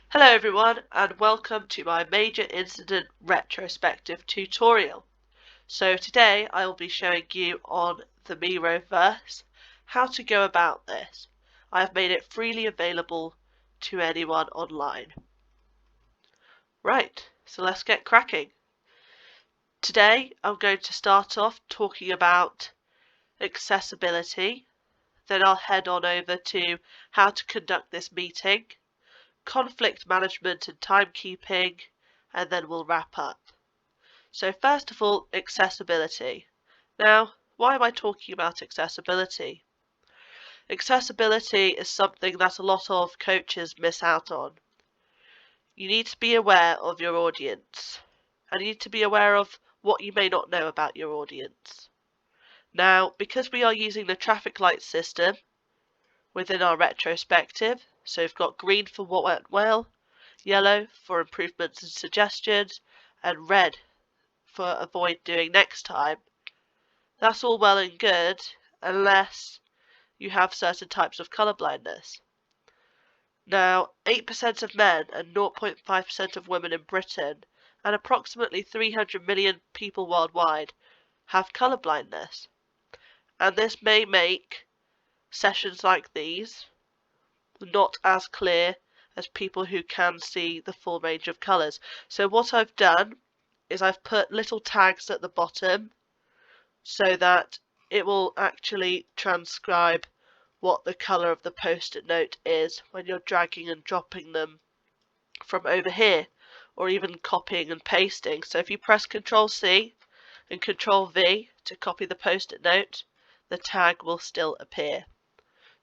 Hello everyone and welcome to my major incident retrospective tutorial. So today I will be showing you on the Miroverse how to go about this. I have made it freely available to anyone online. Right, so let's get cracking. Today I'm going to start off talking about accessibility, then I'll head on over to how to conduct this meeting, conflict management and timekeeping, and then we'll wrap up. So first of all, accessibility. Now, why am I talking about accessibility? Accessibility is something that a lot of coaches miss out on. You need to be aware of your audience, and you need to be aware of what you may not know about your audience. Now, because we are using the traffic light system within our retrospective, so we've got green for what went well, yellow for improvements and suggestions, and red for avoid doing next time. That's all well and good unless you have certain types of colour blindness. Now, 8% of men and 0.5% of women in Britain and approximately 300 million people worldwide have colour blindness. And this may make sessions like these not as clear as people who can see the full range of colours. So what I've done is I've put little tags at the bottom so that it will actually transcribe what the colour of the post-it note is when you're dragging and dropping them from over here, or even copying and pasting. So if you press Ctrl C and Ctrl V to copy the post-it note, the tag will still appear.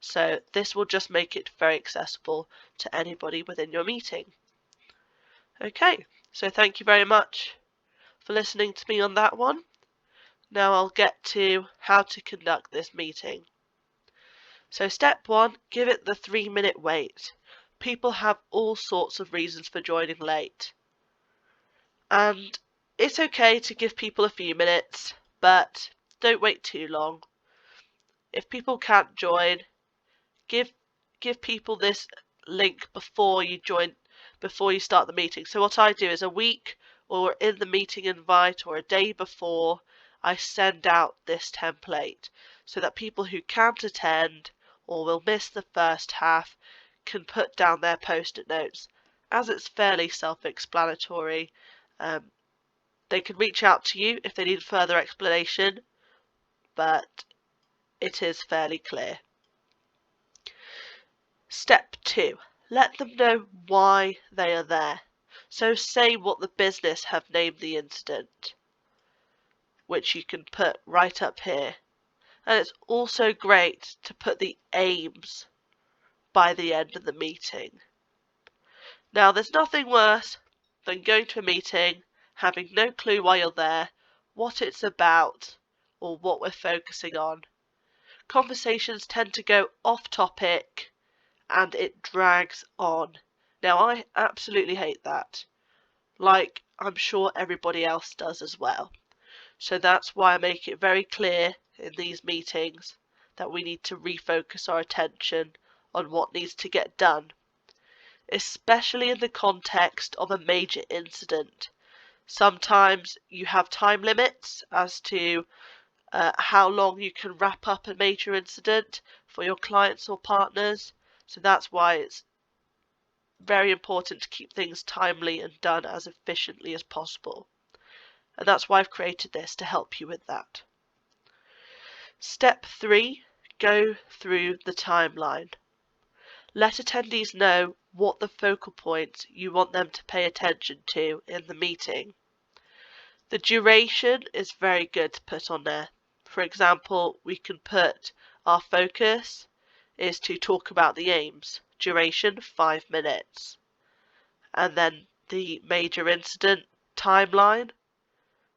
So this will just make it very accessible to anybody within your meeting. Okay, so thank you very much for listening to me on that one. Now I'll get to how to conduct this meeting. So step 1, give it the 3-minute wait. People have all sorts of reasons for joining late. And it's okay to give people a few minutes, but don't wait too long. If people can't join, give people this link before you start the meeting. So what I do is a week or in the meeting invite or a day before, I send out this template so that people who can't attend or will miss the first half can put down their post-it notes. As it's fairly self-explanatory, they can reach out to you if they need further explanation, but it is fairly clear. Step 2. Let them know why they are there. So say what the business have named the incident, which you can put right up here. And it's also great to put the aims by the end of the meeting. Now, there's nothing worse than going to a meeting, having no clue why you're there, what it's about, or what we're focusing on. Conversations tend to go off topic and it drags on. Now, I absolutely hate that, like I'm sure everybody else does as well. So that's why I make it very clear in these meetings that we need to refocus our attention on what needs to get done, especially in the context of a major incident. Sometimes you have time limits as to how long you can wrap up a major incident for your clients or partners. So that's why it's very important to keep things timely and done as efficiently as possible. And that's why I've created this, to help you with that. Step 3, go through the timeline. Let attendees know what the focal points you want them to pay attention to in the meeting. The duration is very good to put on there. For example, we can put our focus is to talk about the aims. Duration 5 minutes. And then the major incident timeline.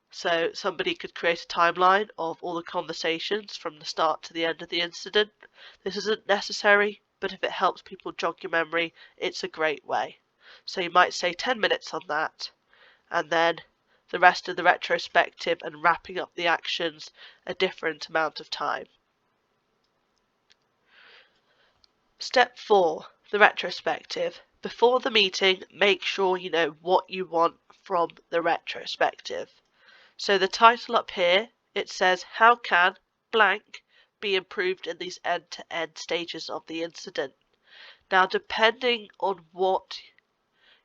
So somebody could create a timeline of all the conversations from the start to the end of the incident. This isn't necessary, but if it helps people jog your memory, it's a great way. So you might say 10 minutes on that, and then the rest of the retrospective and wrapping up the actions a different amount of time. Step 4, the retrospective. Before the meeting, make sure you know what you want from the retrospective. So the title up here, it says, how can blank be improved in these end-to-end stages of the incident? Now, depending on what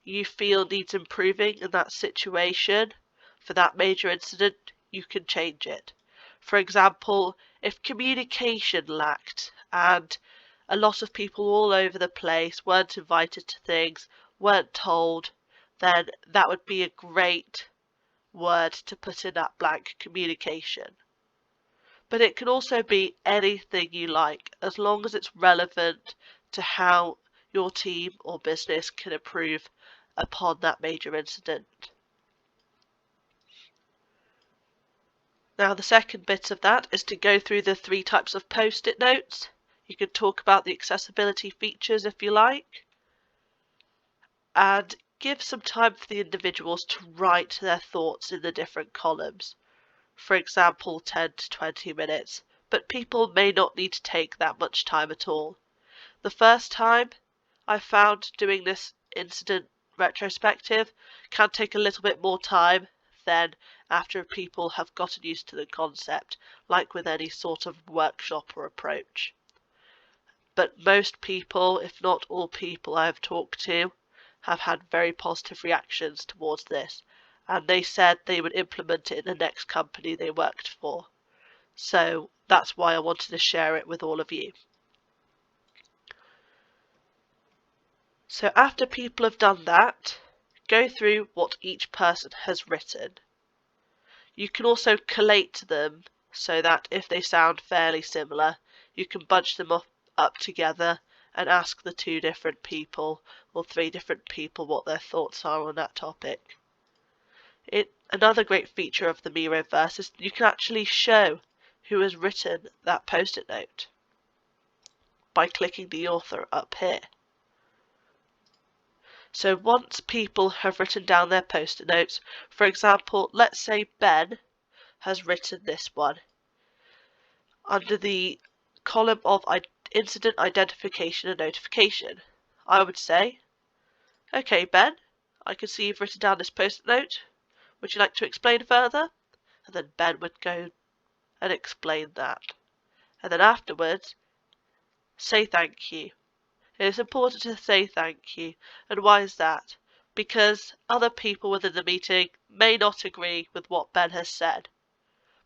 you feel needs improving in that situation for that major incident, you can change it. For example, if communication lacked and a lot of people all over the place weren't invited to things, weren't told, then that would be a great word to put in that blank communication. But it can also be anything you like, as long as it's relevant to how your team or business can improve upon that major incident. Now, the second bit of that is to go through the 3 types of post-it notes. You can talk about the accessibility features if you like, and give some time for the individuals to write their thoughts in the different columns. For example, 10 to 20 minutes, but people may not need to take that much time at all. The first time I found doing this incident retrospective can take a little bit more time than after people have gotten used to the concept, like with any sort of workshop or approach. But most people, if not all people I have talked to, have had very positive reactions towards this, and they said they would implement it in the next company they worked for. So that's why I wanted to share it with all of you. So after people have done that, go through what each person has written. You can also collate them so that if they sound fairly similar, you can bunch them up together and ask the 2 different people or 3 different people what their thoughts are on that topic. Another great feature of the Miroverse is you can actually show who has written that post-it note by clicking the author up here. So once people have written down their post-it notes, for example, let's say Ben has written this one. Under the column of incident identification and notification, I would say, okay, Ben, I can see you've written down this post-it note. Would you like to explain further? And then Ben would go and explain that. And then afterwards, say thank you. It is important to say thank you. And why is that? Because other people within the meeting may not agree with what Ben has said,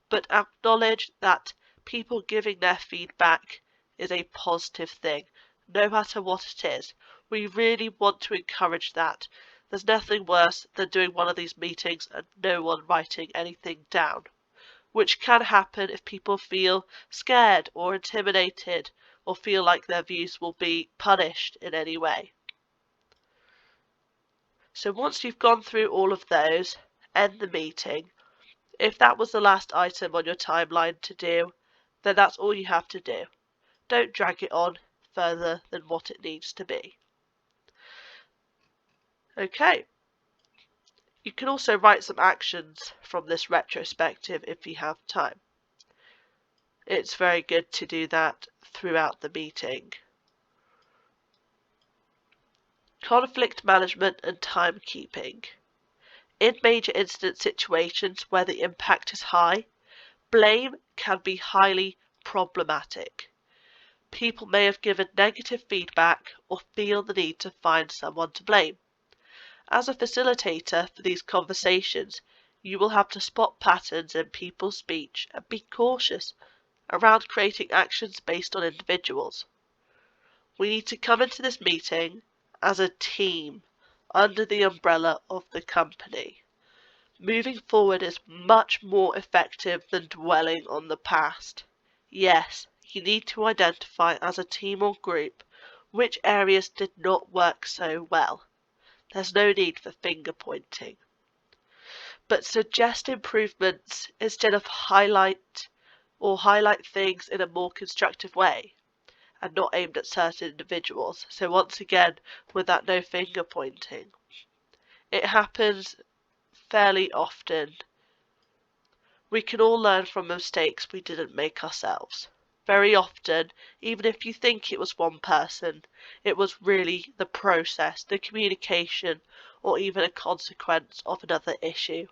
but acknowledge that people giving their feedback is a positive thing, no matter what it is. We really want to encourage that. There's nothing worse than doing one of these meetings and no one writing anything down, which can happen if people feel scared or intimidated or feel like their views will be punished in any way. So once you've gone through all of those, end the meeting. If that was the last item on your timeline to do, then that's all you have to do. Don't drag it on further than what it needs to be. Okay. You can also write some actions from this retrospective if you have time. It's very good to do that throughout the meeting. Conflict management and timekeeping. In major incident situations where the impact is high, blame can be highly problematic. People may have given negative feedback or feel the need to find someone to blame. As a facilitator for these conversations, you will have to spot patterns in people's speech and be cautious around creating actions based on individuals. We need to come into this meeting as a team under the umbrella of the company. Moving forward is much more effective than dwelling on the past. Yes, you need to identify as a team or group which areas did not work so well. There's no need for finger pointing. But suggest improvements instead of highlight things in a more constructive way and not aimed at certain individuals. So once again, with that no finger pointing, it happens fairly often. We can all learn from mistakes we didn't make ourselves. Very often, even if you think it was one person, it was really the process, the communication, or even a consequence of another issue.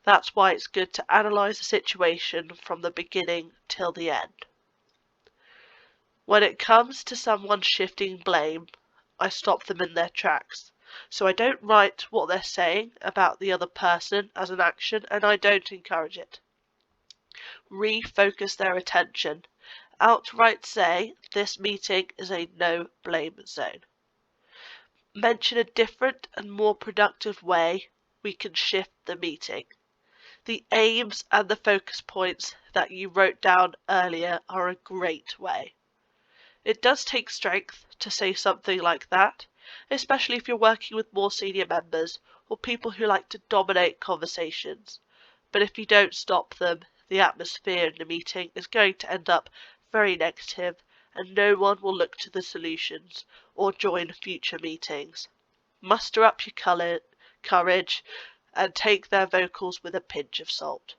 That's why it's good to analyse the situation from the beginning till the end. When it comes to someone shifting blame, I stop them in their tracks. So I don't write what they're saying about the other person as an action, and I don't encourage it. Refocus their attention. Outright say, this meeting is a no blame zone. Mention a different and more productive way we can shift the meeting. The aims and the focus points that you wrote down earlier are a great way. It does take strength to say something like that, especially if you're working with more senior members or people who like to dominate conversations. But if you don't stop them, the atmosphere in the meeting is going to end up very negative, and no one will look to the solutions or join future meetings. Muster up your courage and take their vocals with a pinch of salt.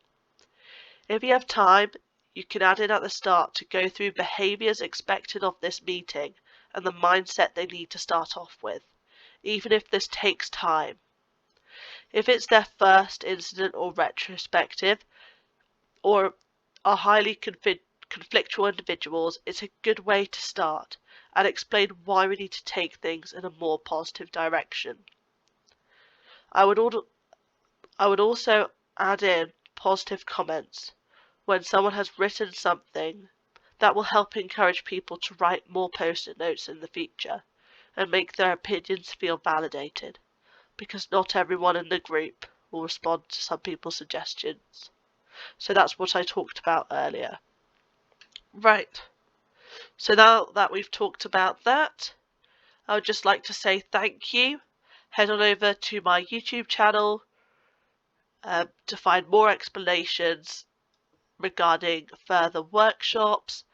If you have time, you can add in at the start to go through behaviours expected of this meeting and the mindset they need to start off with, even if this takes time. If it's their first incident or retrospective, or are highly conflictual individuals, it's a good way to start and explain why we need to take things in a more positive direction. I would also add in positive comments. When someone has written something, that will help encourage people to write more post-it notes in the future and make their opinions feel validated, because not everyone in the group will respond to some people's suggestions. So that's what I talked about earlier. Right, so now that we've talked about that, I would just like to say thank you. Head on over to my YouTube channel to find more explanations regarding further workshops,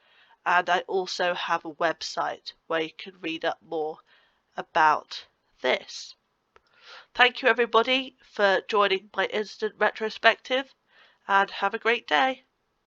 and I also have a website where you can read up more about this. Thank you everybody for joining my instant retrospective, and have a great day.